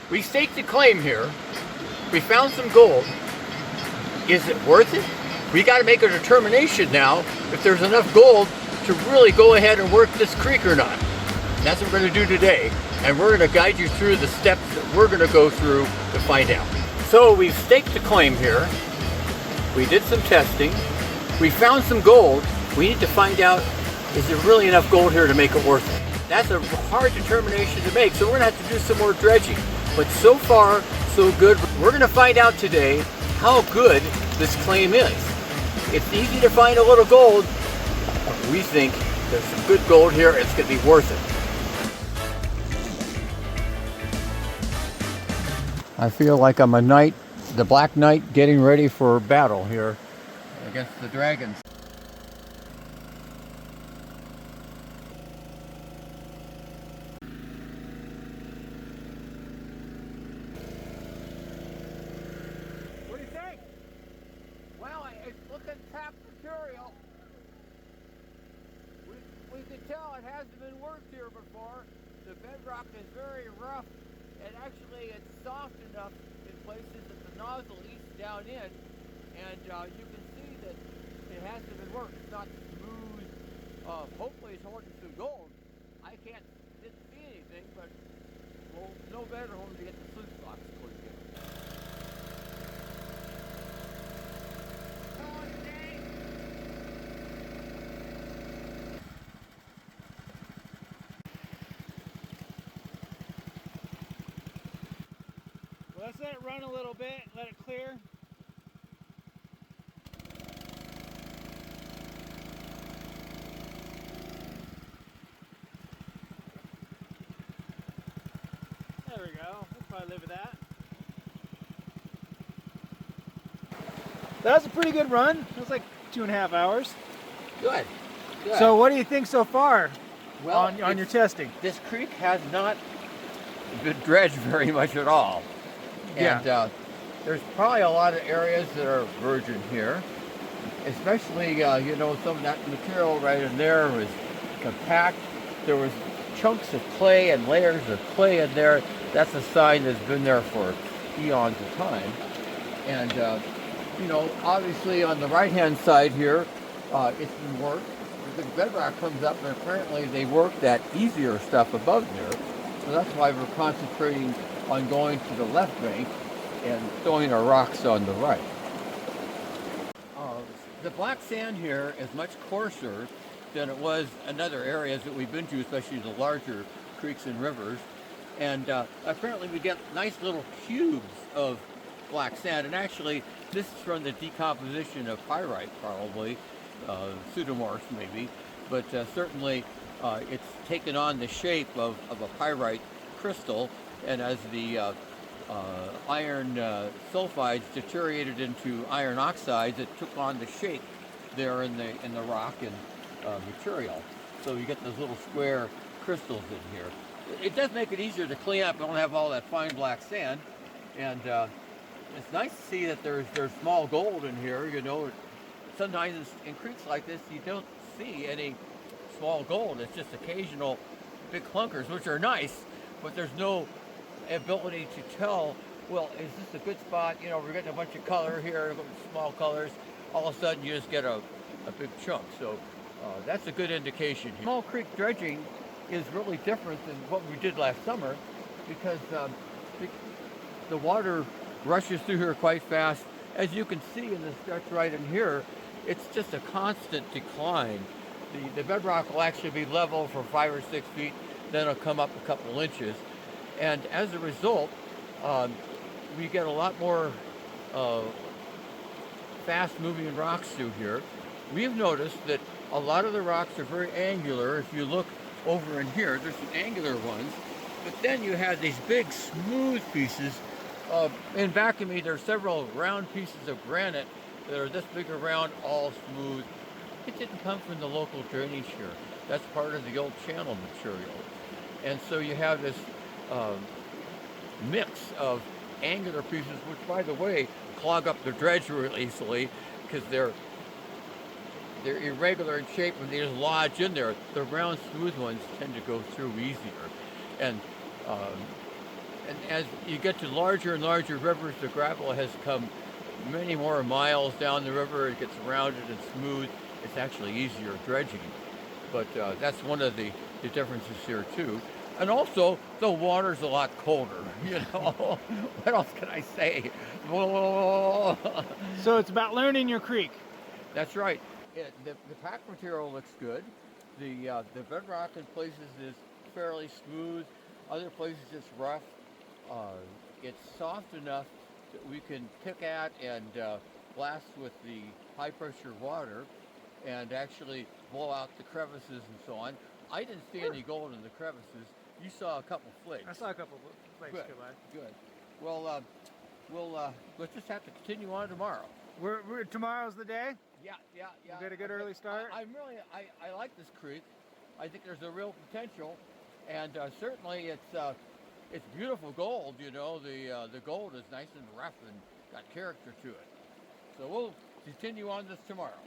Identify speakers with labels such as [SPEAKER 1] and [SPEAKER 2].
[SPEAKER 1] We staked a claim here. We found some gold. Is it worth it? We got to make a determination now if there's enough gold to really go ahead and work this creek or not. That's what we're going to do today, and we're going to guide you through the steps that we're going to go through to find out. So we've staked a claim here. We did some testing. We found some gold. We need to find out, is there really enough gold here to make it worth it? That's a hard determination to make, so we're going to have to do some more dredging. But so far, so good. We're going to find out today how good this claim is. It's easy to find a little gold, but we think there's some good gold here. It's going to be worth it. I feel like I'm a knight, the Black Knight, getting ready for battle here against the dragons. What do you think? Well, it's looking tapped material. We can tell it hasn't been worked here before. The bedrock is very rough, and actually it's soft enough in places that the nozzle eats down in, and you can see that it hasn't been worked. It's not smooth. Hopefully it's holding some gold. I didn't see anything, but we'll know better when we get the sluice box cleaned in.
[SPEAKER 2] Let's let it run a little bit, let it clear. There we go. We'll probably live with that. That was a pretty good run. It was like 2.5 hours.
[SPEAKER 1] Good. Good.
[SPEAKER 2] So what do you think so far
[SPEAKER 1] Well,
[SPEAKER 2] on your testing?
[SPEAKER 1] This creek has not been dredged very much at all. And there's probably a lot of areas that are virgin here, especially, you know, some of that material right in there was compact. There was chunks of clay and layers of clay in there. That's a sign that's been there for eons of time. And, you know, obviously on the right-hand side here, it's been worked. The bedrock comes up, and apparently they work that easier stuff above there. So that's why we're concentrating on going to the left bank and throwing our rocks on the right. The black sand here is much coarser than it was in other areas that we've been to, especially the larger creeks and rivers. And apparently we get nice little cubes of black sand. And actually, this is from the decomposition of pyrite, probably, pseudomorphs maybe, but certainly it's taken on the shape of a pyrite crystal. And as the iron sulfides deteriorated into iron oxides, it took on the shape there in the rock and material. So you get those little square crystals in here. It does make it easier to clean up. You don't have all that fine black sand, and it's nice to see that there's small gold in here. You know, sometimes in creeks like this you don't see any small gold. It's just occasional big clunkers, which are nice, but there's no ability to tell, well, is this a good spot? You know, we're getting a bunch of color here, small colors. All of a sudden you just get a big chunk. So that's a good indication. Small creek dredging is really different than what we did last summer, because the water rushes through here quite fast. As you can see in the stretch right in here, it's just a constant decline. The bedrock will actually be level for 5 or 6 feet, then it'll come up a couple inches. And as a result, we get a lot more fast-moving rocks through here. We've noticed that a lot of the rocks are very angular. If you look over in here, there's some angular ones, but then you have these big, smooth pieces. In back of me, there are several round pieces of granite that are this big around, all smooth. It didn't come from the local drainage here. That's part of the old channel material. And so you have this mix of angular pieces, which, by the way, clog up the dredge really easily because they're irregular in shape. When they just lodge in there, the round, smooth ones tend to go through easier. And And as you get to larger and larger rivers, the gravel has come many more miles down the river. It gets rounded and smooth. It's actually easier dredging. But that's one of the differences here too. And also, the water's a lot colder, you know. What else can I say?
[SPEAKER 2] So it's about learning your creek.
[SPEAKER 1] That's right. The pack material looks good. The bedrock in places is fairly smooth. Other places it's rough. It's soft enough that we can pick at and blast with the high pressure water and actually blow out the crevices and so on. I didn't see any gold in the crevices. You saw a couple flakes.
[SPEAKER 2] I saw a couple flakes
[SPEAKER 1] Good.
[SPEAKER 2] go by.
[SPEAKER 1] Good. Well, let's just have to continue on tomorrow.
[SPEAKER 2] Tomorrow's the day?
[SPEAKER 1] Yeah.
[SPEAKER 2] We'll get a good early start.
[SPEAKER 1] I like this creek. I think there's a real potential, and certainly it's beautiful gold. You know, the gold is nice and rough and got character to it. So we'll continue on this tomorrow.